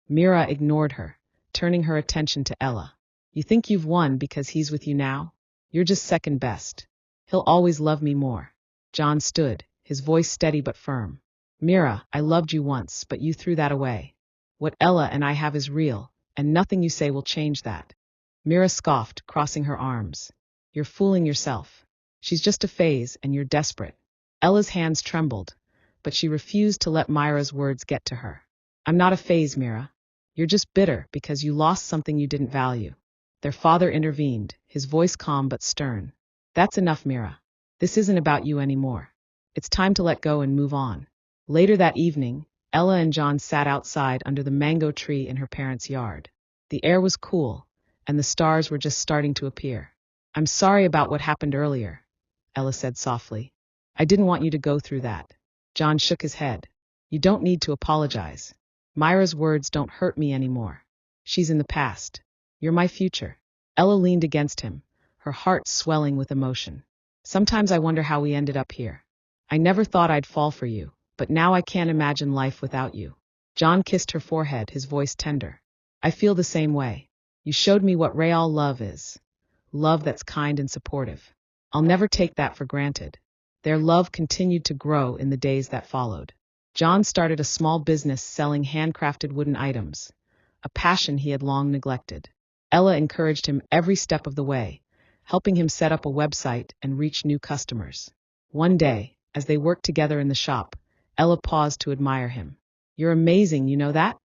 Mira ignored her, turning her attention to Ella. You think you've won because he's with you now? You're just second best. He'll always love me more. John stood, his voice steady but firm. Mira, I loved you once, but you threw that away. What Ella and I have is real, and nothing you say will change that. Mira scoffed, crossing her arms. You're fooling yourself. She's just a phase, and you're desperate. Ella's hands trembled, but she refused to let Myra's words get to her. I'm not a phase, Mira. You're just bitter because you lost something you didn't value. Their father intervened, his voice calm but stern. That's enough, Mira. This isn't about you anymore. It's time to let go and move on. Later that evening, Ella and John sat outside under the mango tree in her parents' yard. The air was cool, and the stars were just starting to appear. I'm sorry about what happened earlier, Ella said softly. I didn't want you to go through that. John shook his head. You don't need to apologize. Myra's words don't hurt me anymore. She's in the past. You're my future. Ella leaned against him, her heart swelling with emotion. Sometimes I wonder how we ended up here. I never thought I'd fall for you, but now I can't imagine life without you. John kissed her forehead, his voice tender. I feel the same way. You showed me what real love is. Love that's kind and supportive. I'll never take that for granted. Their love continued to grow in the days that followed. John started a small business selling handcrafted wooden items, a passion he had long neglected. Ella encouraged him every step of the way, helping him set up a website and reach new customers. One day, as they worked together in the shop, Ella paused to admire him. You're amazing, you know that?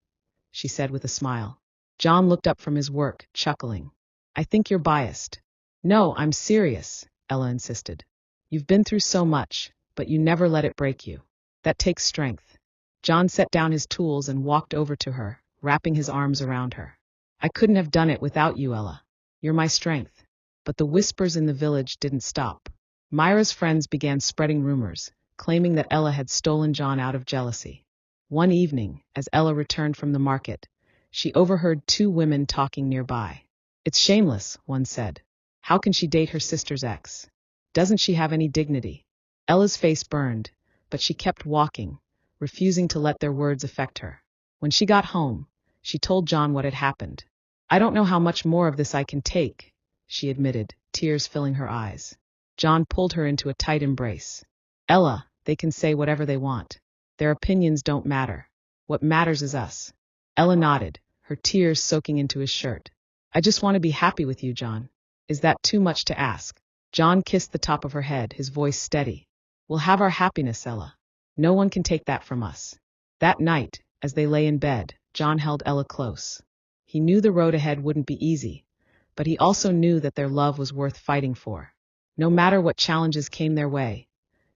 She said with a smile. John looked up from his work, chuckling. I think you're biased. No, I'm serious, Ella insisted. You've been through so much, but you never let it break you. That takes strength. John set down his tools and walked over to her, wrapping his arms around her. I couldn't have done it without you, Ella. You're my strength. But the whispers in the village didn't stop. Myra's friends began spreading rumors, claiming that Ella had stolen John out of jealousy. One evening, as Ella returned from the market, she overheard two women talking nearby. It's shameless, one said. How can she date her sister's ex? Doesn't she have any dignity? Ella's face burned, but she kept walking, refusing to let their words affect her. When she got home, she told John what had happened. I don't know how much more of this I can take, she admitted, tears filling her eyes. John pulled her into a tight embrace. Ella, they can say whatever they want. Their opinions don't matter. What matters is us. Ella nodded, her tears soaking into his shirt. I just want to be happy with you, John. Is that too much to ask? John kissed the top of her head, his voice steady. We'll have our happiness, Ella. No one can take that from us. That night, as they lay in bed, John held Ella close. He knew the road ahead wouldn't be easy, but he also knew that their love was worth fighting for. No matter what challenges came their way,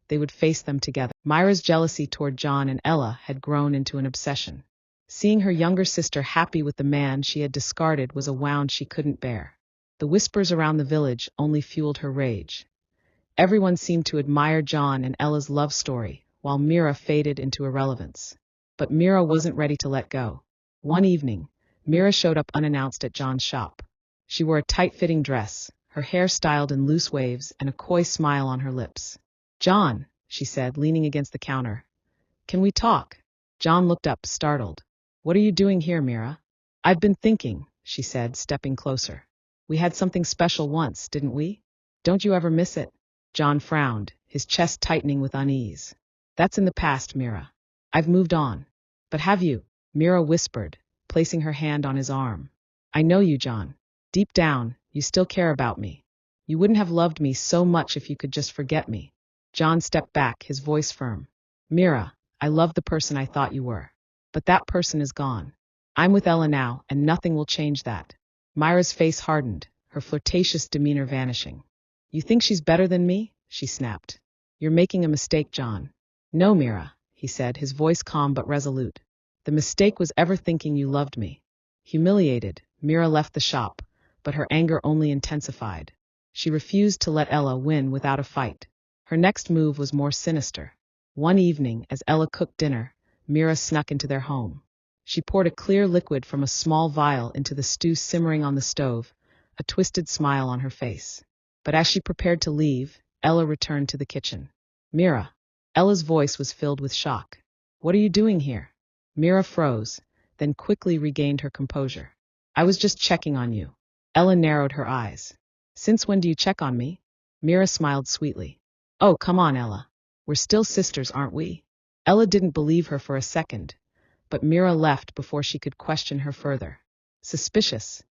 they would face them together. Myra's jealousy toward John and Ella had grown into an obsession. Seeing her younger sister happy with the man she had discarded was a wound she couldn't bear. The whispers around the village only fueled her rage. Everyone seemed to admire John and Ella's love story, while Mira faded into irrelevance. But Mira wasn't ready to let go. One evening, Mira showed up unannounced at John's shop. She wore a tight-fitting dress, her hair styled in loose waves, and a coy smile on her lips. John, she said, leaning against the counter. Can we talk? John looked up, startled. What are you doing here, Mira? I've been thinking, she said, stepping closer. We had something special once, didn't we? Don't you ever miss it? John frowned, his chest tightening with unease. That's in the past, Mira. I've moved on. But have you? Mira whispered, placing her hand on his arm. I know you, John. Deep down, you still care about me. You wouldn't have loved me so much if you could just forget me. John stepped back, his voice firm. Mira, I love the person I thought you were. But that person is gone. I'm with Ella now, and nothing will change that. Myra's face hardened, her flirtatious demeanor vanishing. You think she's better than me? She snapped. You're making a mistake, John. No, Mira, he said, his voice calm but resolute. The mistake was ever thinking you loved me. Humiliated, Mira left the shop, but her anger only intensified. She refused to let Ella win without a fight. Her next move was more sinister. One evening, as Ella cooked dinner, Mira snuck into their home. She poured a clear liquid from a small vial into the stew simmering on the stove, a twisted smile on her face. But as she prepared to leave, Ella returned to the kitchen. Mira. Ella's voice was filled with shock. What are you doing here? Mira froze, then quickly regained her composure. I was just checking on you. Ella narrowed her eyes. Since when do you check on me? Mira smiled sweetly. Oh, come on, Ella. We're still sisters, aren't we? Ella didn't believe her for a second, but Mira left before she could question her further. Suspicious.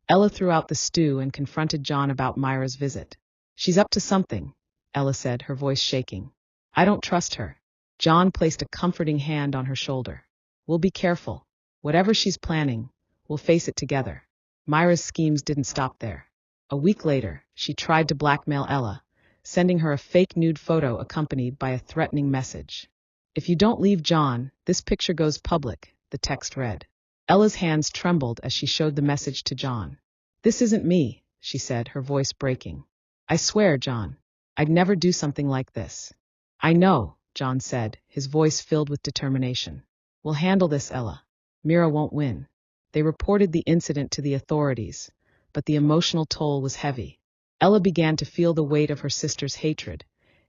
Ella threw out the stew and confronted John about Myra's visit. She's up to something, Ella said, her voice shaking. I don't trust her. John placed a comforting hand on her shoulder. We'll be careful. Whatever she's planning, we'll face it together. Myra's schemes didn't stop there. A week later, she tried to blackmail Ella, sending her a fake nude photo accompanied by a threatening message. If you don't leave John, this picture goes public, the text read. Ella's hands trembled as she showed the message to John. This isn't me, she said, her voice breaking. I swear, John, I'd never do something like this. I know, John said, his voice filled with determination. We'll handle this, Ella. Mira won't win. They reported the incident to the authorities, but the emotional toll was heavy. Ella began to feel the weight of her sister's hatred,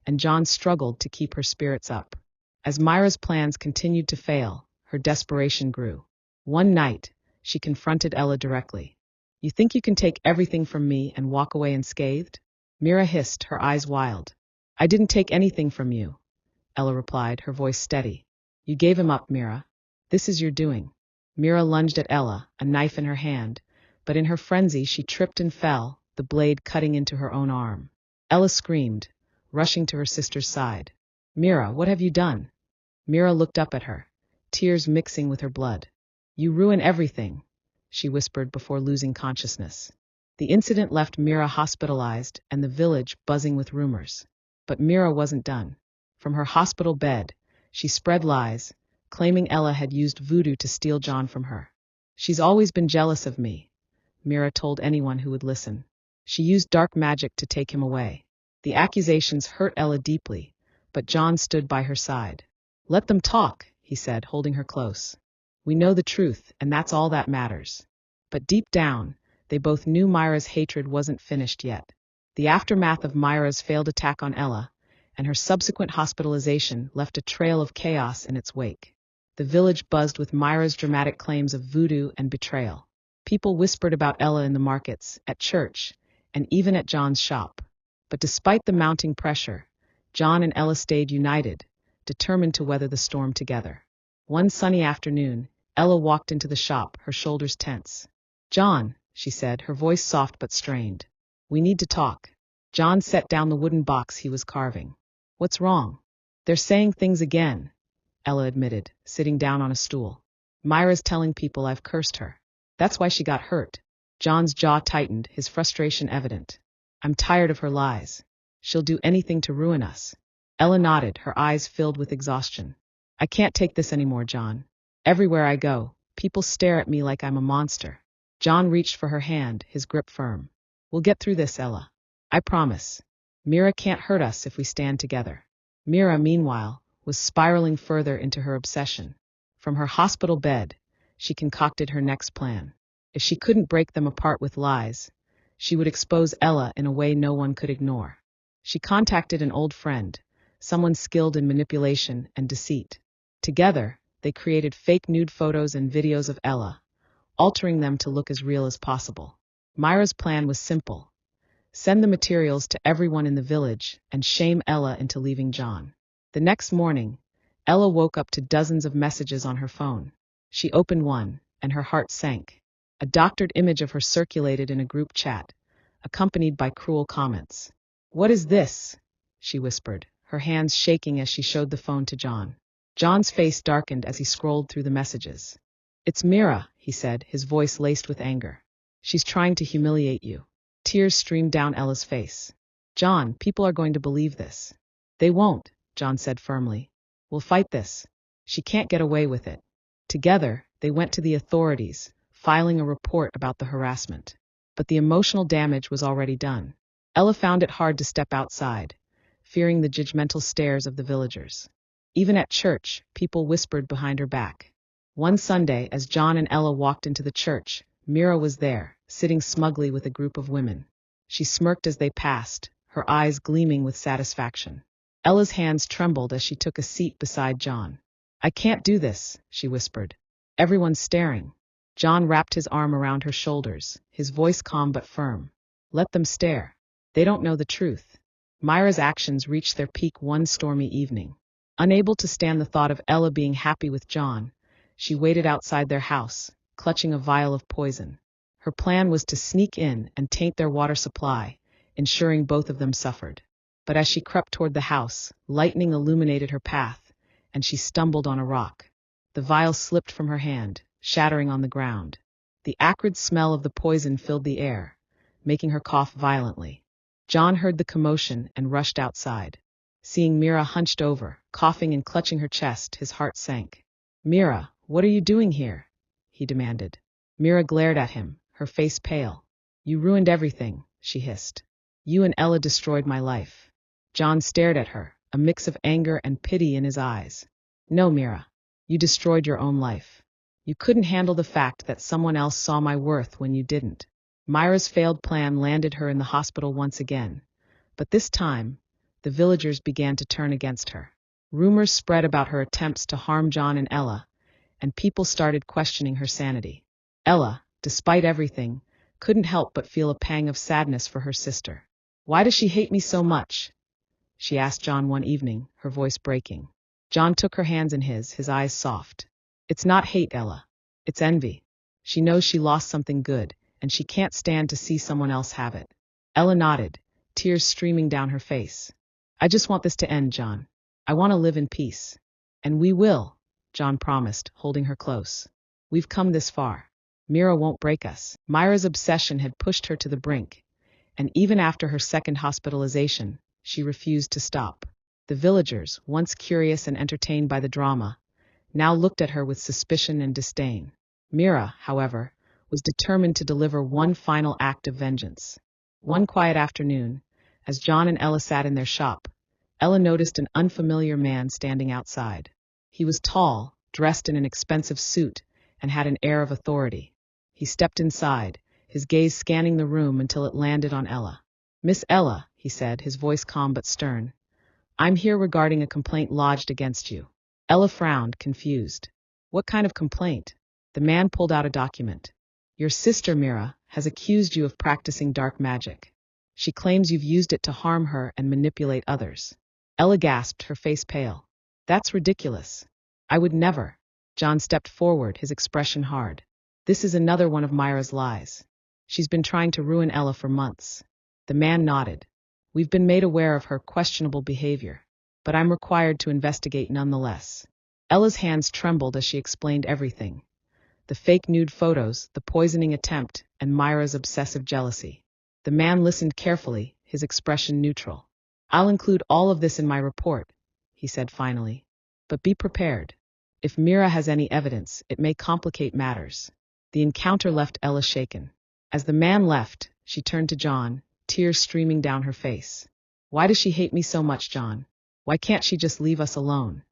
and John struggled to keep her spirits up. As Myra's plans continued to fail, her desperation grew. One night, she confronted Ella directly. You think you can take everything from me and walk away unscathed? Mira hissed, her eyes wild. I didn't take anything from you, Ella replied, her voice steady. You gave him up, Mira. This is your doing. Mira lunged at Ella, a knife in her hand, but in her frenzy she tripped and fell, the blade cutting into her own arm. Ella screamed, rushing to her sister's side. Mira, what have you done? Mira looked up at her, tears mixing with her blood. You ruin everything, she whispered before losing consciousness. The incident left Mira hospitalized and the village buzzing with rumors. But Mira wasn't done. From her hospital bed, she spread lies, claiming Ella had used voodoo to steal John from her. She's always been jealous of me, Mira told anyone who would listen. She used dark magic to take him away. The accusations hurt Ella deeply, but John stood by her side. Let them talk, he said, holding her close. We know the truth, and that's all that matters. But deep down, they both knew Myra's hatred wasn't finished yet. The aftermath of Myra's failed attack on Ella, and her subsequent hospitalization left a trail of chaos in its wake. The village buzzed with Myra's dramatic claims of voodoo and betrayal. People whispered about Ella in the markets, at church, and even at John's shop. But despite the mounting pressure, John and Ella stayed united, determined to weather the storm together. One sunny afternoon, Ella walked into the shop, her shoulders tense. John, she said, her voice soft but strained. We need to talk. John set down the wooden box he was carving. What's wrong? They're saying things again, Ella admitted, sitting down on a stool. Myra's telling people I've cursed her. That's why she got hurt. John's jaw tightened, his frustration evident. I'm tired of her lies. She'll do anything to ruin us. Ella nodded, her eyes filled with exhaustion. I can't take this anymore, John. Everywhere I go, people stare at me like I'm a monster. John reached for her hand, his grip firm. We'll get through this, Ella. I promise. Mira can't hurt us if we stand together. Mira, meanwhile, was spiraling further into her obsession. From her hospital bed, she concocted her next plan. If she couldn't break them apart with lies, she would expose Ella in a way no one could ignore. She contacted an old friend, someone skilled in manipulation and deceit. Together, they created fake nude photos and videos of Ella, altering them to look as real as possible. Myra's plan was simple. Send the materials to everyone in the village and shame Ella into leaving John. The next morning, Ella woke up to dozens of messages on her phone. She opened one, and her heart sank. A doctored image of her circulated in a group chat, accompanied by cruel comments. What is this? She whispered, her hands shaking as she showed the phone to John. John's face darkened as he scrolled through the messages. It's Mira, he said, his voice laced with anger. She's trying to humiliate you. Tears streamed down Ella's face. John, people are going to believe this. They won't, John said firmly. We'll fight this. She can't get away with it. Together, they went to the authorities, filing a report about the harassment. But the emotional damage was already done. Ella found it hard to step outside, fearing the judgmental stares of the villagers. Even at church, people whispered behind her back. One Sunday, as John and Ella walked into the church, Mira was there, sitting smugly with a group of women. She smirked as they passed, her eyes gleaming with satisfaction. Ella's hands trembled as she took a seat beside John. I can't do this, she whispered. Everyone's staring. John wrapped his arm around her shoulders, his voice calm but firm. Let them stare. They don't know the truth. Myra's actions reached their peak one stormy evening. Unable to stand the thought of Ella being happy with John, she waited outside their house, clutching a vial of poison. Her plan was to sneak in and taint their water supply, ensuring both of them suffered. But as she crept toward the house, lightning illuminated her path, and she stumbled on a rock. The vial slipped from her hand, shattering on the ground. The acrid smell of the poison filled the air, making her cough violently. John heard the commotion and rushed outside. Seeing Mira hunched over, coughing and clutching her chest, his heart sank. "Mira, what are you doing here?" he demanded. Mira glared at him, her face pale. "You ruined everything," she hissed. "You and Ella destroyed my life." John stared at her, a mix of anger and pity in his eyes. "No, Mira. You destroyed your own life. You couldn't handle the fact that someone else saw my worth when you didn't." Myra's failed plan landed her in the hospital once again. But this time, the villagers began to turn against her. Rumors spread about her attempts to harm John and Ella, and people started questioning her sanity. Ella, despite everything, couldn't help but feel a pang of sadness for her sister. "Why does she hate me so much?" she asked John one evening, her voice breaking. John took her hands in his eyes soft. "It's not hate, Ella. It's envy. She knows she lost something good, and she can't stand to see someone else have it." Ella nodded, tears streaming down her face. "I just want this to end, John. I want to live in peace." "And we will," John promised, holding her close. "We've come this far. Mira won't break us." Myra's obsession had pushed her to the brink, and even after her second hospitalization, she refused to stop. The villagers, once curious and entertained by the drama, now looked at her with suspicion and disdain. Mira, however, was determined to deliver one final act of vengeance. One quiet afternoon, as John and Ella sat in their shop, Ella noticed an unfamiliar man standing outside. He was tall, dressed in an expensive suit, and had an air of authority. He stepped inside, his gaze scanning the room until it landed on Ella. "Miss Ella," he said, his voice calm but stern, "I'm here regarding a complaint lodged against you." Ella frowned, confused. "What kind of complaint?" The man pulled out a document. "Your sister, Mira, has accused you of practicing dark magic. She claims you've used it to harm her and manipulate others." Ella gasped, her face pale. "That's ridiculous. I would never." John stepped forward, his expression hard. "This is another one of Myra's lies. She's been trying to ruin Ella for months." The man nodded. "We've been made aware of her questionable behavior, but I'm required to investigate nonetheless." Ella's hands trembled as she explained everything. The fake nude photos, the poisoning attempt, and Myra's obsessive jealousy. The man listened carefully, his expression neutral. "I'll include all of this in my report," he said finally. "But be prepared. If Mira has any evidence, it may complicate matters." The encounter left Ella shaken. As the man left, she turned to John, tears streaming down her face. "Why does she hate me so much, John? Why can't she just leave us alone?"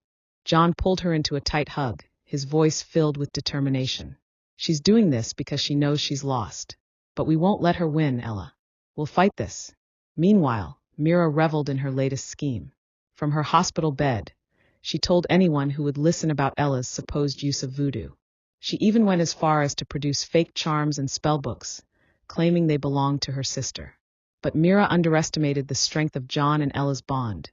John pulled her into a tight hug, his voice filled with determination. "She's doing this because she knows she's lost. But we won't let her win, Ella. We'll fight this." Meanwhile, Mira reveled in her latest scheme. From her hospital bed, she told anyone who would listen about Ella's supposed use of voodoo. She even went as far as to produce fake charms and spellbooks, claiming they belonged to her sister. But Mira underestimated the strength of John and Ella's bond,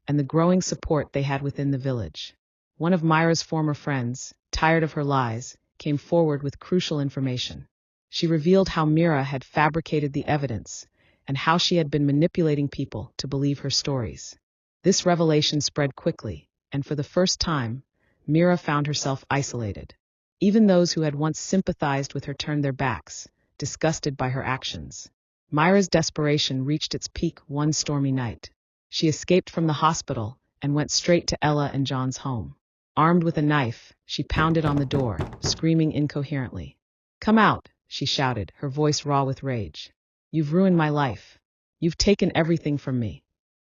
and the growing support they had within the village. One of Myra's former friends, tired of her lies, came forward with crucial information. She revealed how Mira had fabricated the evidence and how she had been manipulating people to believe her stories. This revelation spread quickly, and for the first time, Mira found herself isolated. Even those who had once sympathized with her turned their backs, disgusted by her actions. Myra's desperation reached its peak one stormy night. She escaped from the hospital and went straight to Ella and John's home. Armed with a knife, she pounded on the door, screaming incoherently. "Come out," she shouted, her voice raw with rage. "You've ruined my life. You've taken everything from me."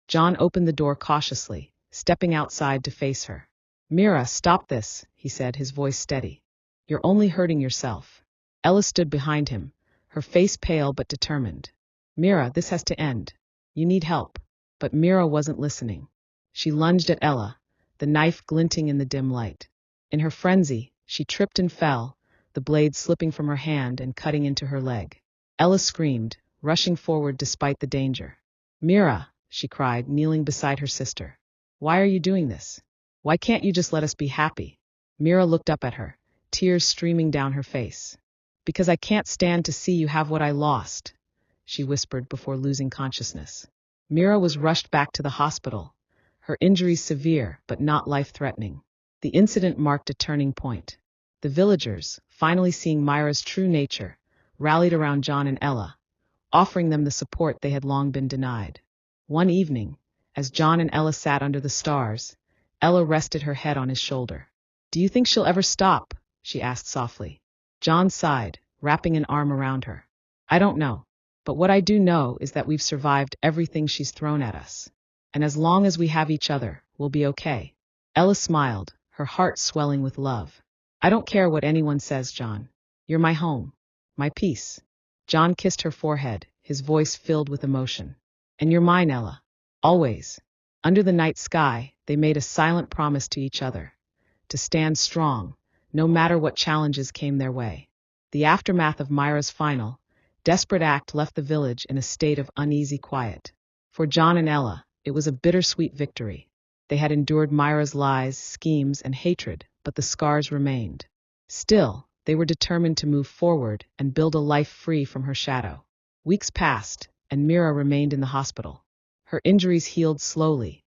John opened the door cautiously, stepping outside to face her. "Mira, stop this," he said, his voice steady. "You're only hurting yourself." Ella stood behind him, her face pale but determined. "Mira, this has to end. You need help." But Mira wasn't listening. She lunged at Ella, the knife glinting in the dim light. In her frenzy, She tripped and fell, the blade slipping from her hand and cutting into her leg. Ella screamed, rushing forward despite the danger. "Mira," she cried, kneeling beside her sister. "Why are you doing this? Why can't you just let us be happy?" Mira looked up at her, tears streaming down her face. "Because I can't stand to see you have what I lost," she whispered before losing consciousness. Mira was rushed back to the hospital, her injuries severe but not life-threatening. The incident marked a turning point. The villagers, finally seeing Myra's true nature, rallied around John and Ella, offering them the support they had long been denied. One evening, as John and Ella sat under the stars, Ella rested her head on his shoulder. "Do you think she'll ever stop?" she asked softly. John sighed, wrapping an arm around her. "I don't know. But what I do know is that we've survived everything she's thrown at us. And as long as we have each other, we'll be okay." Ella smiled, her heart swelling with love. "I don't care what anyone says, John. You're my home, my peace." John kissed her forehead, his voice filled with emotion. "And you're mine, Ella. Always." Under the night sky, they made a silent promise to each other, to stand strong, no matter what challenges came their way. The aftermath of Myra's final, desperate act left the village in a state of uneasy quiet. For John and Ella, it was a bittersweet victory. They had endured Myra's lies, schemes, and hatred, but the scars remained. Still, they were determined to move forward and build a life free from her shadow. Weeks passed, and Mira remained in the hospital. Her injuries healed slowly,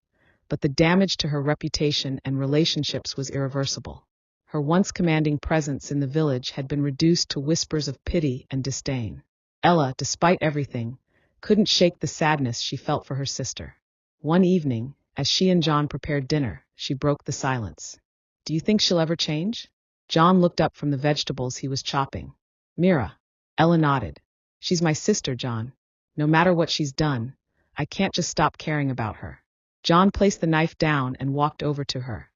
but the damage to her reputation and relationships was irreversible. Her once commanding presence in the village had been reduced to whispers of pity and disdain. Ella, despite everything, couldn't shake the sadness she felt for her sister. One evening, as she and John prepared dinner, she broke the silence. "Do you think she'll ever change?" John looked up from the vegetables he was chopping. "Mira." Ella nodded. "She's my sister, John. No matter what she's done, I can't just stop caring about her." John placed the knife down and walked over to her,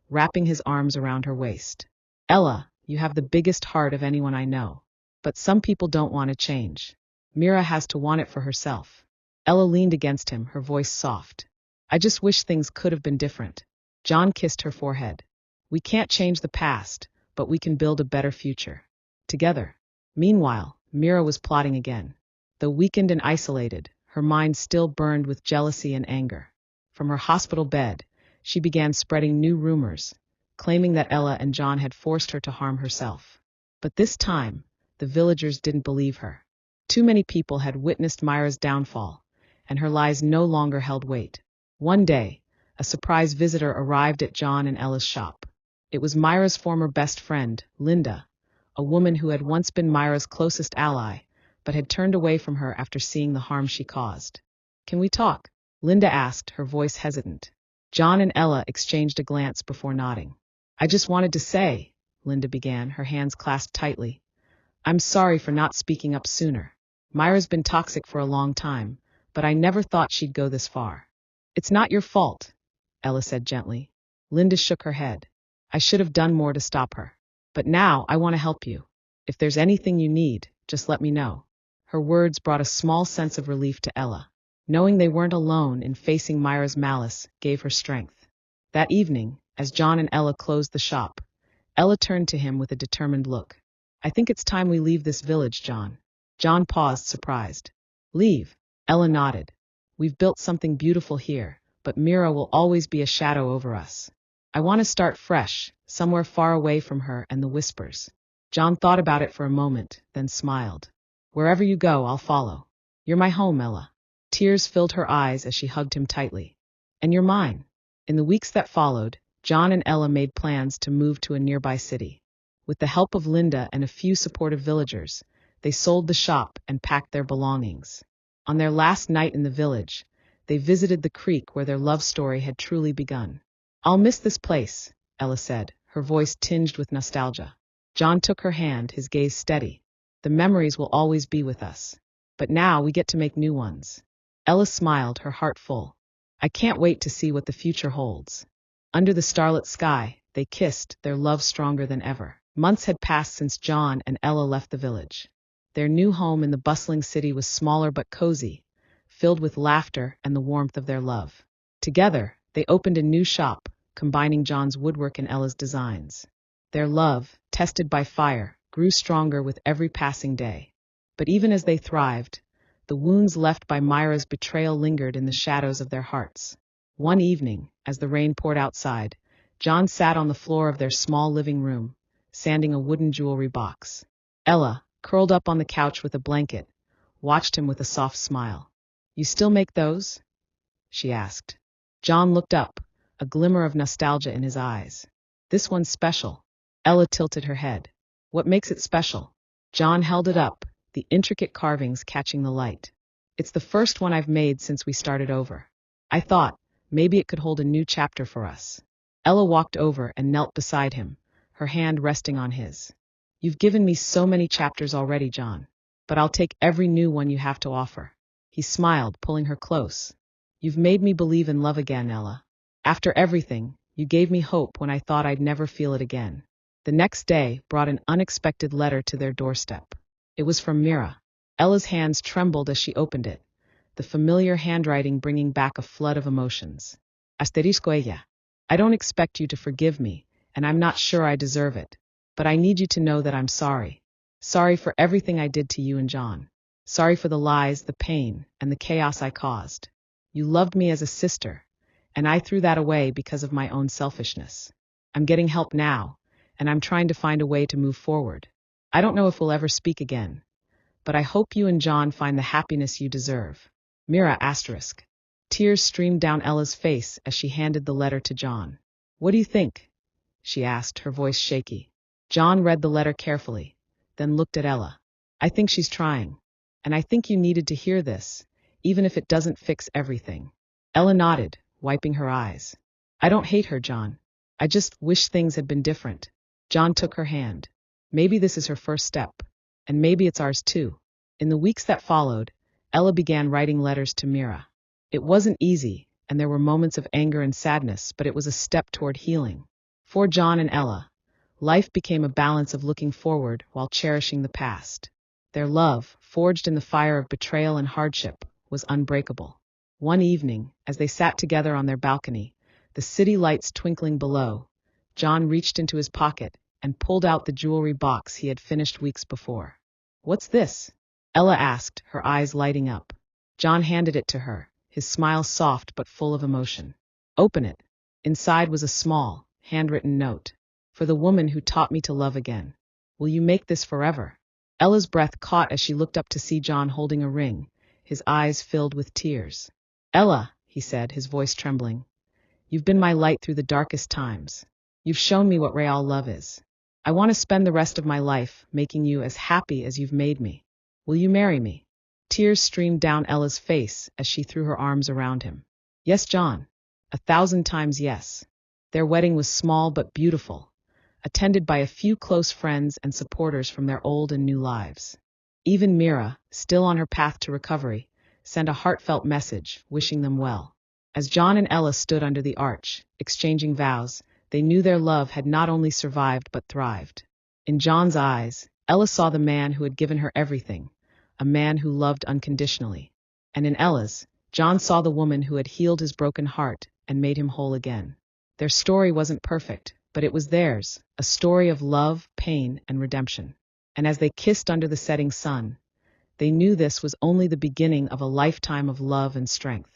wrapping his arms around her waist. "Ella, you have the biggest heart of anyone I know. But some people don't want to change. Mira has to want it for herself." Ella leaned against him, her voice soft. "I just wish things could have been different." John kissed her forehead. "We can't change the past, but we can build a better future. Together." Meanwhile, Mira was plotting again. Though weakened and isolated, her mind still burned with jealousy and anger. From her hospital bed, she began spreading new rumors, claiming that Ella and John had forced her to harm herself. But this time, the villagers didn't believe her. Too many people had witnessed Myra's downfall, and her lies no longer held weight. One day, a surprise visitor arrived at John and Ella's shop. It was Myra's former best friend, Linda, a woman who had once been Myra's closest ally, but had turned away from her after seeing the harm she caused. "Can we talk?" Linda asked, her voice hesitant. John and Ella exchanged a glance before nodding. "I just wanted to say," Linda began, her hands clasped tightly, "I'm sorry for not speaking up sooner. Myra's been toxic for a long time, but I never thought she'd go this far." "It's not your fault," Ella said gently. Linda shook her head. "I should have done more to stop her. But now I want to help you. If there's anything you need, just let me know." Her words brought a small sense of relief to Ella. Knowing they weren't alone in facing Myra's malice gave her strength. That evening, as John and Ella closed the shop, Ella turned to him with a determined look. "I think it's time we leave this village, John." John paused, surprised. "Leave?" Ella nodded. "We've built something beautiful here, but Mira will always be a shadow over us. I want to start fresh, somewhere far away from her and the whispers." John thought about it for a moment, then smiled. "Wherever you go, I'll follow. You're my home, Ella." Tears filled her eyes as she hugged him tightly. "And you're mine." In the weeks that followed, John and Ella made plans to move to a nearby city. With the help of Linda and a few supportive villagers, they sold the shop and packed their belongings. On their last night in the village, they visited the creek where their love story had truly begun. "I'll miss this place," Ella said, her voice tinged with nostalgia. John took her hand, his gaze steady. "The memories will always be with us. But now we get to make new ones." Ella smiled, her heart full. "I can't wait to see what the future holds." Under the starlit sky, they kissed, their love stronger than ever. Months had passed since John and Ella left the village. Their new home in the bustling city was smaller but cozy, filled with laughter and the warmth of their love. Together, they opened a new shop, combining John's woodwork and Ella's designs. Their love, tested by fire, grew stronger with every passing day. But even as they thrived, the wounds left by Myra's betrayal lingered in the shadows of their hearts. One evening, as the rain poured outside, John sat on the floor of their small living room, sanding a wooden jewelry box. Ella, curled up on the couch with a blanket, watched him with a soft smile. "You still make those?" she asked. John looked up, a glimmer of nostalgia in his eyes. "This one's special." Ella tilted her head. "What makes it special?" John held it up, the intricate carvings catching the light. "It's the first one I've made since we started over. I thought, maybe it could hold a new chapter for us." Ella walked over and knelt beside him, her hand resting on his. "You've given me so many chapters already, John. But I'll take every new one you have to offer." He smiled, pulling her close. "You've made me believe in love again, Ella. After everything, you gave me hope when I thought I'd never feel it again." The next day brought an unexpected letter to their doorstep. It was from Mira. Ella's hands trembled as she opened it, the familiar handwriting bringing back a flood of emotions. Asterisco ella. "I don't expect you to forgive me, and I'm not sure I deserve it. But I need you to know that I'm sorry. Sorry for everything I did to you and John. Sorry for the lies, the pain, and the chaos I caused. You loved me as a sister, and I threw that away because of my own selfishness. I'm getting help now, and I'm trying to find a way to move forward. I don't know if we'll ever speak again, but I hope you and John find the happiness you deserve. Mira asterisk." Tears streamed down Ella's face as she handed the letter to John. "What do you think?" she asked, her voice shaky. John read the letter carefully, then looked at Ella. "I think she's trying, and I think you needed to hear this, even if it doesn't fix everything." Ella nodded, wiping her eyes. "I don't hate her, John. I just wish things had been different." John took her hand. "Maybe this is her first step, and maybe it's ours too." In the weeks that followed, Ella began writing letters to Mira. It wasn't easy, and there were moments of anger and sadness, but it was a step toward healing. For John and Ella, life became a balance of looking forward while cherishing the past. Their love, forged in the fire of betrayal and hardship, was unbreakable. One evening, as they sat together on their balcony, the city lights twinkling below, John reached into his pocket and pulled out the jewelry box he had finished weeks before. "What's this?" Ella asked, her eyes lighting up. John handed it to her, his smile soft but full of emotion. "Open it." Inside was a small, handwritten note. "For the woman who taught me to love again. Will you make this forever?" Ella's breath caught as she looked up to see John holding a ring, his eyes filled with tears. "Ella," he said, his voice trembling, "you've been my light through the darkest times. You've shown me what real love is. I want to spend the rest of my life making you as happy as you've made me. Will you marry me?" Tears streamed down Ella's face as she threw her arms around him. "Yes, John. 1,000 times yes." Their wedding was small but beautiful, attended by a few close friends and supporters from their old and new lives. Even Mira, still on her path to recovery, sent a heartfelt message, wishing them well. As John and Ella stood under the arch, exchanging vows, they knew their love had not only survived but thrived. In John's eyes, Ella saw the man who had given her everything, a man who loved unconditionally. And in Ella's, John saw the woman who had healed his broken heart and made him whole again. Their story wasn't perfect, but it was theirs, a story of love, pain, and redemption. And as they kissed under the setting sun, they knew this was only the beginning of a lifetime of love and strength.